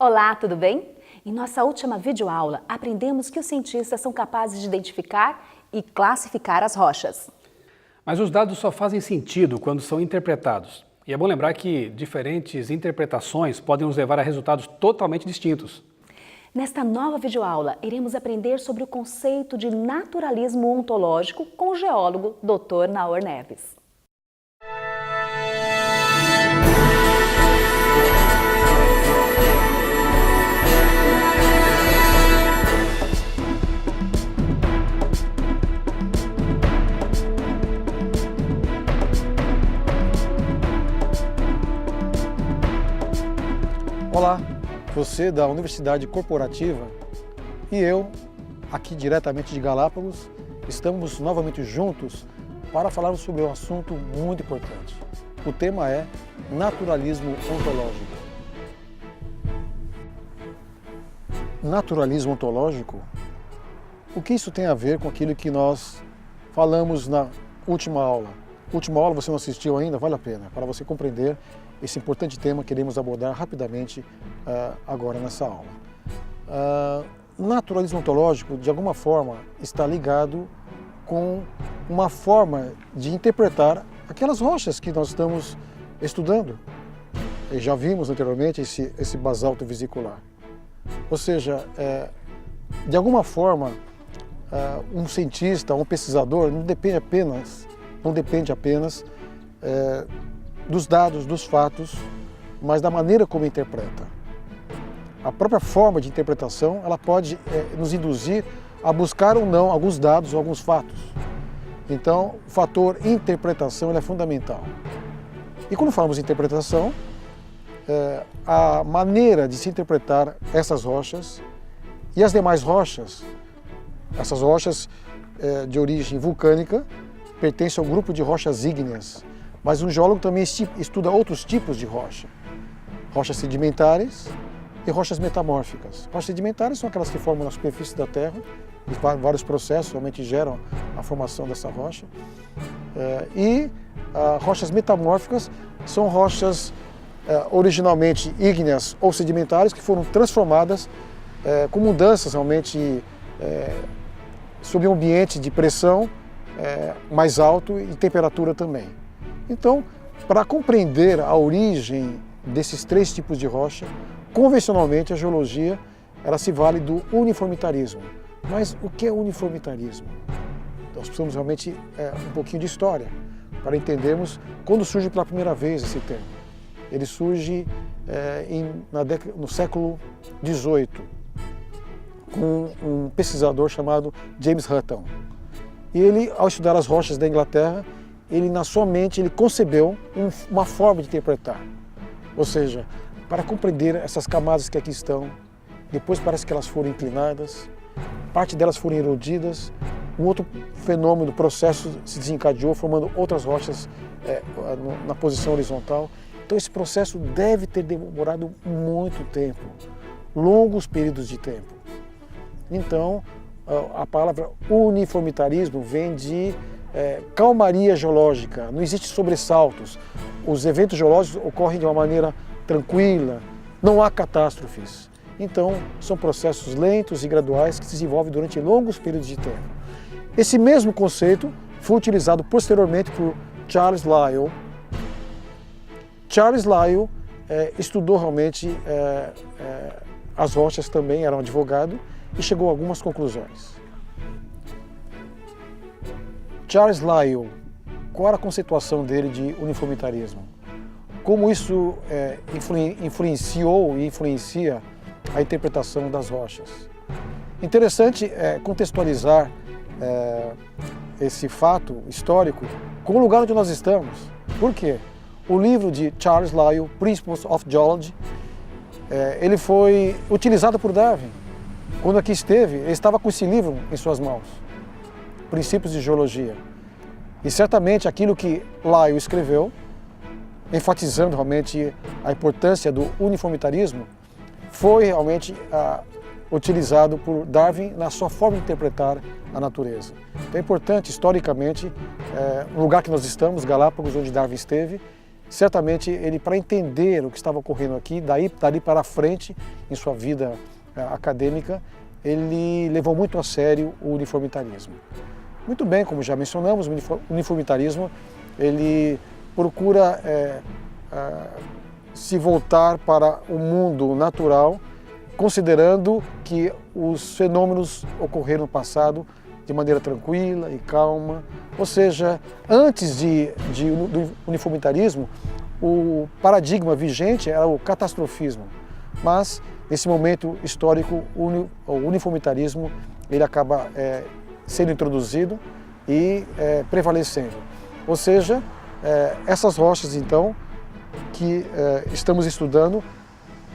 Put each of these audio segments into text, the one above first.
Olá, tudo bem? Em nossa última videoaula, aprendemos que os cientistas são capazes de identificar e classificar as rochas. Mas os dados só fazem sentido quando são interpretados. E é bom lembrar que diferentes interpretações podem nos levar a resultados totalmente distintos. Nesta nova videoaula, iremos aprender sobre o conceito de naturalismo ontológico com o geólogo Dr. Naor Neves. Olá, você da Universidade Corporativa e eu, aqui diretamente de Galápagos, estamos novamente juntos para falarmos sobre um assunto muito importante. O tema é naturalismo ontológico. Naturalismo ontológico? O que isso tem a ver com aquilo que nós falamos na última aula? Última aula você não assistiu ainda? Vale a pena, para você compreender esse importante tema que iremos abordar rapidamente agora nessa aula. Naturalismo ontológico, de alguma forma, está ligado com uma forma de interpretar aquelas rochas que nós estamos estudando. E já vimos anteriormente esse basalto vesicular. Ou seja, de alguma forma, um cientista, um pesquisador, não depende apenas dos dados, dos fatos, mas da maneira como interpreta. A própria forma de interpretação, ela pode nos induzir a buscar ou não alguns dados ou alguns fatos. Então, o fator interpretação ele é fundamental. E quando falamos de interpretação, a maneira de se interpretar essas rochas e as demais rochas, essas rochas de origem vulcânica, pertencem ao grupo de rochas ígneas. Mas um geólogo também estuda outros tipos de rocha. Rochas sedimentares e rochas metamórficas. Rochas sedimentares são aquelas que formam na superfície da Terra, e vários processos realmente geram a formação dessa rocha. Rochas metamórficas são rochas originalmente ígneas ou sedimentares que foram transformadas com mudanças realmente sob um ambiente de pressão mais alto e temperatura também. Então, para compreender a origem desses três tipos de rocha, convencionalmente a geologia ela se vale do uniformitarismo. Mas o que é uniformitarismo? Nós precisamos realmente um pouquinho de história para entendermos quando surge pela primeira vez esse termo. Ele surge no século XVIII, com um pesquisador chamado James Hutton. E ele, ao estudar as rochas da Inglaterra, ele na sua mente ele concebeu uma forma de interpretar. Ou seja, para compreender essas camadas que aqui estão, depois parece que elas foram inclinadas, parte delas foram erodidas, um outro fenômeno, processo se desencadeou, formando outras rochas na posição horizontal. Então esse processo deve ter demorado muito tempo, longos períodos de tempo. Então, a palavra uniformitarismo vem de calmaria geológica, não existe sobressaltos, os eventos geológicos ocorrem de uma maneira tranquila, não há catástrofes. Então, são processos lentos e graduais que se desenvolvem durante longos períodos de tempo. Esse mesmo conceito foi utilizado posteriormente por Charles Lyell. Charles Lyell estudou realmente as rochas também, era um advogado, e chegou a algumas conclusões. Charles Lyell, qual era a conceituação dele de uniformitarismo? Como isso influenciou e influencia a interpretação das rochas? Interessante contextualizar esse fato histórico com o lugar onde nós estamos. Por quê? O livro de Charles Lyell, Principles of Geology, ele foi utilizado por Darwin. Quando aqui esteve, ele estava com esse livro em suas mãos, Princípios de Geologia. E certamente aquilo que Lyell escreveu, enfatizando realmente a importância do uniformitarismo, foi realmente utilizado por Darwin na sua forma de interpretar a natureza. Então é importante, historicamente, no lugar que nós estamos, Galápagos, onde Darwin esteve, certamente ele, para entender o que estava ocorrendo aqui, dali para frente, em sua vida acadêmica, ele levou muito a sério o uniformitarismo. Muito bem, como já mencionamos, o uniformitarismo ele procura se voltar para o mundo natural, considerando que os fenômenos ocorreram no passado de maneira tranquila e calma. Ou seja, antes do uniformitarismo, o paradigma vigente era o catastrofismo, mas nesse momento histórico o uniformitarismo ele acaba sendo introduzido e prevalecendo. Ou seja, essas rochas então que estamos estudando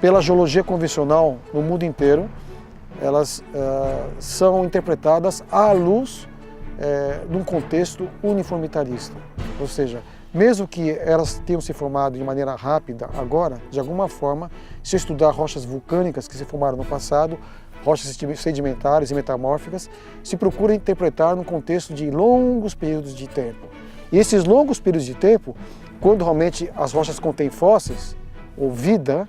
pela geologia convencional no mundo inteiro, elas são interpretadas à luz de um contexto uniformitarista. Ou seja, mesmo que elas tenham se formado de maneira rápida agora, de alguma forma, se estudar rochas vulcânicas que se formaram no passado, rochas sedimentares e metamórficas, se procura interpretar num contexto de longos períodos de tempo. E esses longos períodos de tempo, quando realmente as rochas contêm fósseis, ou vida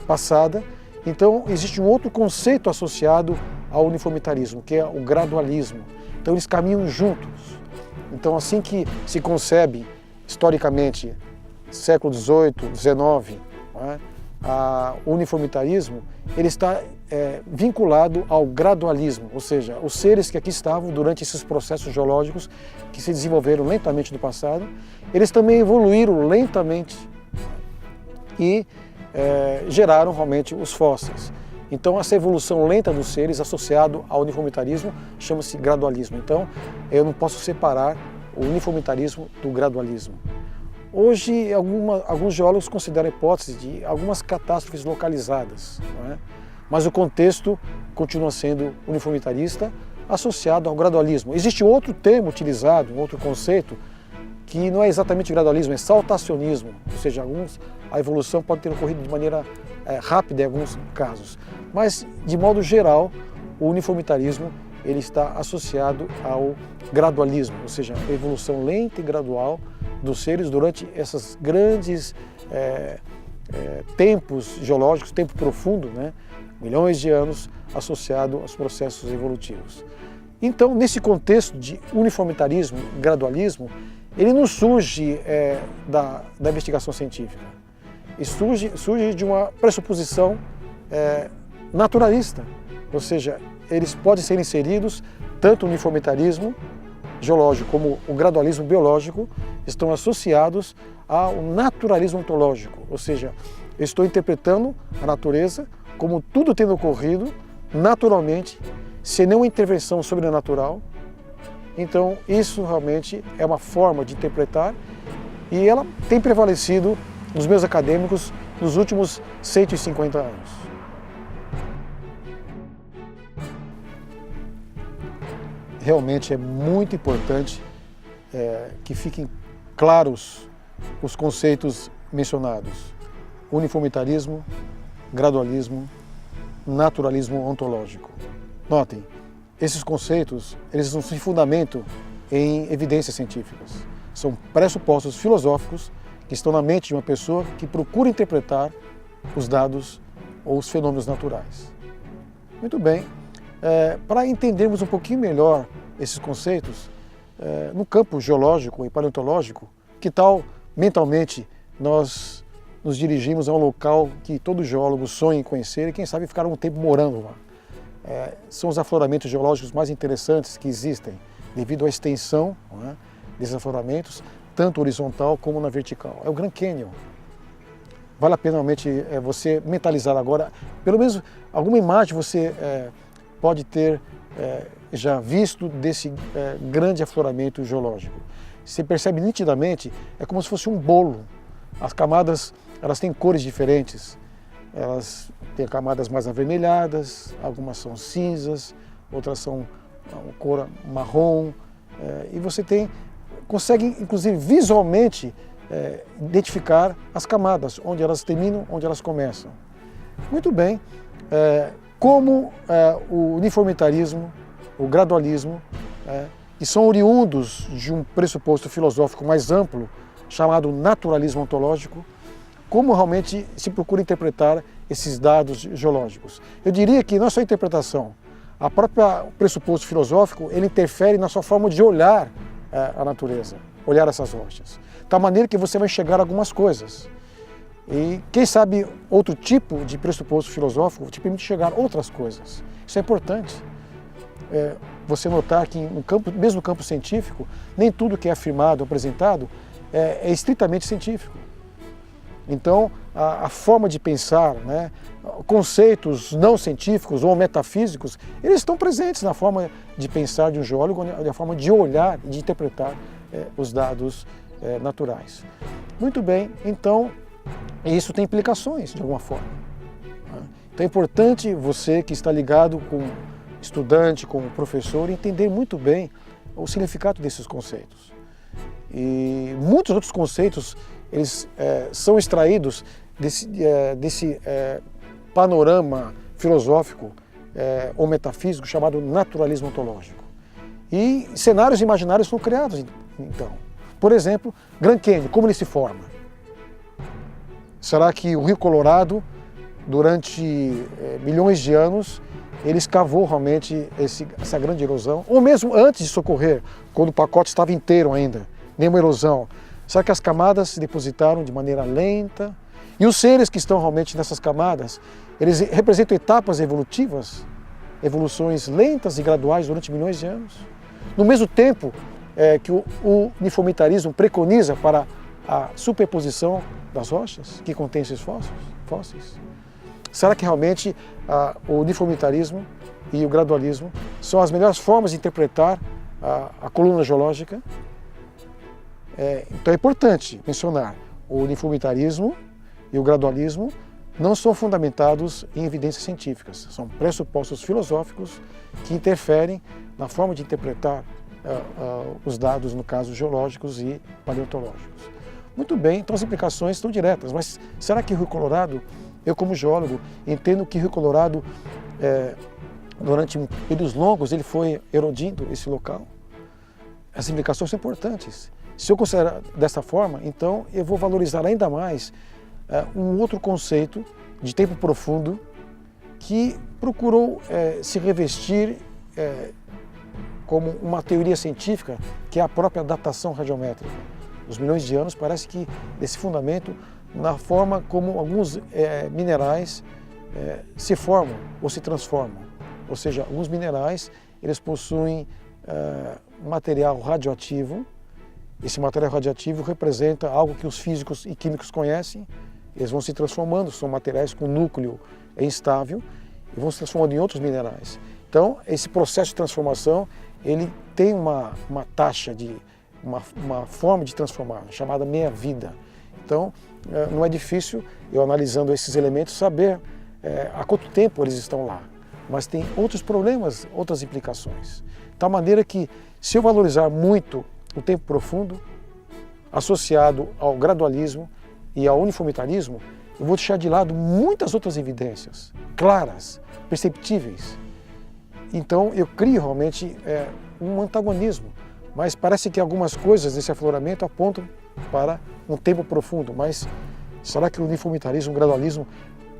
passada, então existe um outro conceito associado ao uniformitarismo, que é o gradualismo. Então eles caminham juntos. Então assim que se concebe, historicamente, século XVIII, XIX, o uniformitarismo, ele está vinculado ao gradualismo, ou seja, os seres que aqui estavam durante esses processos geológicos que se desenvolveram lentamente no passado, eles também evoluíram lentamente e geraram realmente os fósseis. Então essa evolução lenta dos seres associado ao uniformitarismo chama-se gradualismo. Então eu não posso separar o uniformitarismo do gradualismo. Hoje alguns geólogos consideram a hipótese de algumas catástrofes localizadas, mas o contexto continua sendo uniformitarista associado ao gradualismo. Existe outro termo utilizado, um outro conceito, que não é exatamente gradualismo, é saltacionismo, ou seja, a evolução pode ter ocorrido de maneira rápida em alguns casos, mas de modo geral o uniformitarismo ele está associado ao gradualismo, ou seja, a evolução lenta e gradual dos seres durante esses grandes tempos geológicos, tempo profundo, milhões de anos associado aos processos evolutivos. Então, nesse contexto de uniformitarismo, gradualismo, ele não surge da investigação científica, e surge de uma pressuposição naturalista, ou seja, eles podem ser inseridos, tanto o uniformitarismo geológico como o gradualismo biológico estão associados ao naturalismo ontológico, ou seja, eu estou interpretando a natureza como tudo tendo ocorrido naturalmente, sem nenhuma intervenção sobrenatural. Então isso realmente é uma forma de interpretar e ela tem prevalecido nos meus acadêmicos nos últimos 150 anos. Realmente é muito importante que fiquem claros os conceitos mencionados: uniformitarismo, gradualismo, naturalismo ontológico. Notem, esses conceitos eles não se fundamentam em evidências científicas. São pressupostos filosóficos que estão na mente de uma pessoa que procura interpretar os dados ou os fenômenos naturais. Muito bem. Para entendermos um pouquinho melhor esses conceitos, no campo geológico e paleontológico, que tal mentalmente nós nos dirigimos a um local que todo geólogo sonha em conhecer e quem sabe ficar um tempo morando lá. São os afloramentos geológicos mais interessantes que existem, devido à extensão desses afloramentos, tanto horizontal como na vertical. É o Grand Canyon. Vale a pena realmente você mentalizar agora, pelo menos alguma imagem você pode ter já visto desse grande afloramento geológico. Você percebe nitidamente, é como se fosse um bolo. As camadas, elas têm cores diferentes. Elas têm camadas mais avermelhadas, algumas são cinzas, outras são cor marrom. E você consegue, inclusive, visualmente identificar as camadas, onde elas terminam, onde elas começam. Muito bem. Como o uniformitarismo, o gradualismo, que são oriundos de um pressuposto filosófico mais amplo, chamado naturalismo ontológico, como realmente se procura interpretar esses dados geológicos. Eu diria que não é só a interpretação, o pressuposto filosófico, ele interfere na sua forma de olhar a natureza, olhar essas rochas. De tal maneira que você vai enxergar algumas coisas. E quem sabe outro tipo de pressuposto filosófico te permite enxergar outras coisas. Isso é importante. Você notar que mesmo no campo científico, nem tudo que é afirmado, apresentado, é estritamente científico. Então, a forma de pensar, né, conceitos não científicos ou metafísicos, eles estão presentes na forma de pensar de um geólogo, na forma de olhar e de interpretar os dados naturais. Muito bem, então, isso tem implicações de alguma forma. Né? Então é importante você que está ligado com estudante, com professor, entender muito bem o significado desses conceitos. E muitos outros conceitos, eles são extraídos desse panorama filosófico ou metafísico chamado naturalismo ontológico. E cenários imaginários são criados, então. Por exemplo, Grand Canyon, como ele se forma? Será que o Rio Colorado, durante milhões de anos, ele escavou realmente essa grande erosão? Ou mesmo antes de socorrer, quando o pacote estava inteiro ainda, nenhuma erosão, será que as camadas se depositaram de maneira lenta? E os seres que estão realmente nessas camadas, eles representam etapas evolutivas, evoluções lentas e graduais durante milhões de anos? No mesmo tempo que o uniformitarismo preconiza para a superposição das rochas que contêm esses fósseis? Será que realmente o uniformitarismo e o gradualismo são as melhores formas de interpretar a coluna geológica? Então é importante mencionar, o uniformitarismo e o gradualismo não são fundamentados em evidências científicas, são pressupostos filosóficos que interferem na forma de interpretar os dados, no caso, geológicos e paleontológicos. Muito bem, então as implicações estão diretas, mas será que o Rio Colorado, eu como geólogo, entendo que o Rio Colorado, durante períodos longos, ele foi erodindo esse local? As implicações são importantes. Se eu considerar dessa forma, então eu vou valorizar ainda mais um outro conceito de tempo profundo que procurou se revestir como uma teoria científica, que é a própria datação radiométrica. Os milhões de anos parece que desse fundamento na forma como alguns minerais se formam ou se transformam. Ou seja, alguns minerais eles possuem material radioativo. Esse material radioativo representa algo que os físicos e químicos conhecem. Eles vão se transformando, são materiais com núcleo instável e vão se transformando em outros minerais. Então, esse processo de transformação, ele tem uma taxa uma forma de transformar, chamada meia-vida. Então, não é difícil, eu analisando esses elementos, saber há quanto tempo eles estão lá. Mas tem outros problemas, outras implicações. De tal maneira que, se eu valorizar muito o tempo profundo, associado ao gradualismo e ao uniformitarismo, eu vou deixar de lado muitas outras evidências, claras, perceptíveis. Então, eu crio realmente um antagonismo. Mas parece que algumas coisas desse afloramento apontam para um tempo profundo. Mas será que o uniformitarismo, o gradualismo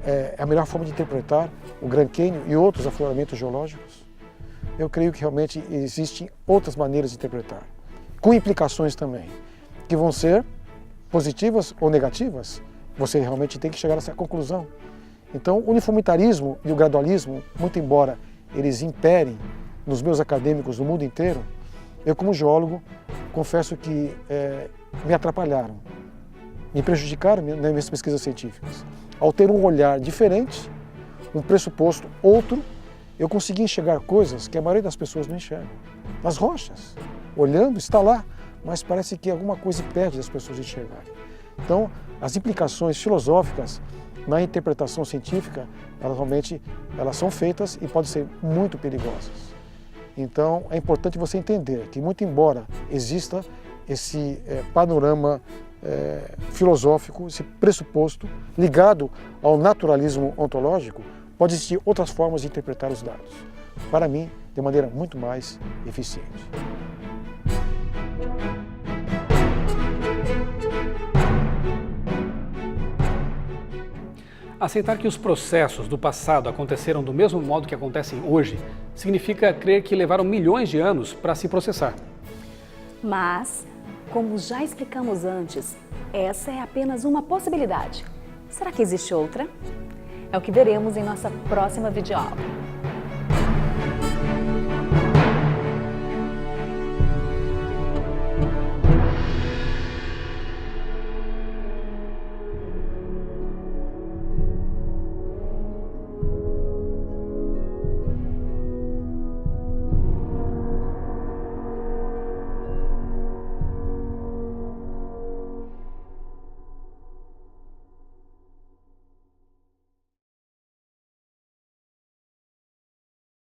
é a melhor forma de interpretar o Grand Canyon e outros afloramentos geológicos? Eu creio que realmente existem outras maneiras de interpretar, com implicações também, que vão ser positivas ou negativas. Você realmente tem que chegar a essa conclusão. Então, o uniformitarismo e o gradualismo, muito embora eles imperem nos meus acadêmicos do mundo inteiro, eu, como geólogo, confesso que me atrapalharam, me prejudicaram nas minhas pesquisas científicas. Ao ter um olhar diferente, um pressuposto outro, eu consegui enxergar coisas que a maioria das pessoas não enxerga. Nas rochas, olhando, está lá, mas parece que alguma coisa impede das pessoas de enxergarem. Então, as implicações filosóficas na interpretação científica, elas são feitas e podem ser muito perigosas. Então, é importante você entender que, muito embora exista esse panorama filosófico, esse pressuposto ligado ao naturalismo ontológico, pode existir outras formas de interpretar os dados. Para mim, de maneira muito mais eficiente. Aceitar que os processos do passado aconteceram do mesmo modo que acontecem hoje significa crer que levaram milhões de anos para se processar. Mas, como já explicamos antes, essa é apenas uma possibilidade. Será que existe outra? É o que veremos em nossa próxima videoaula.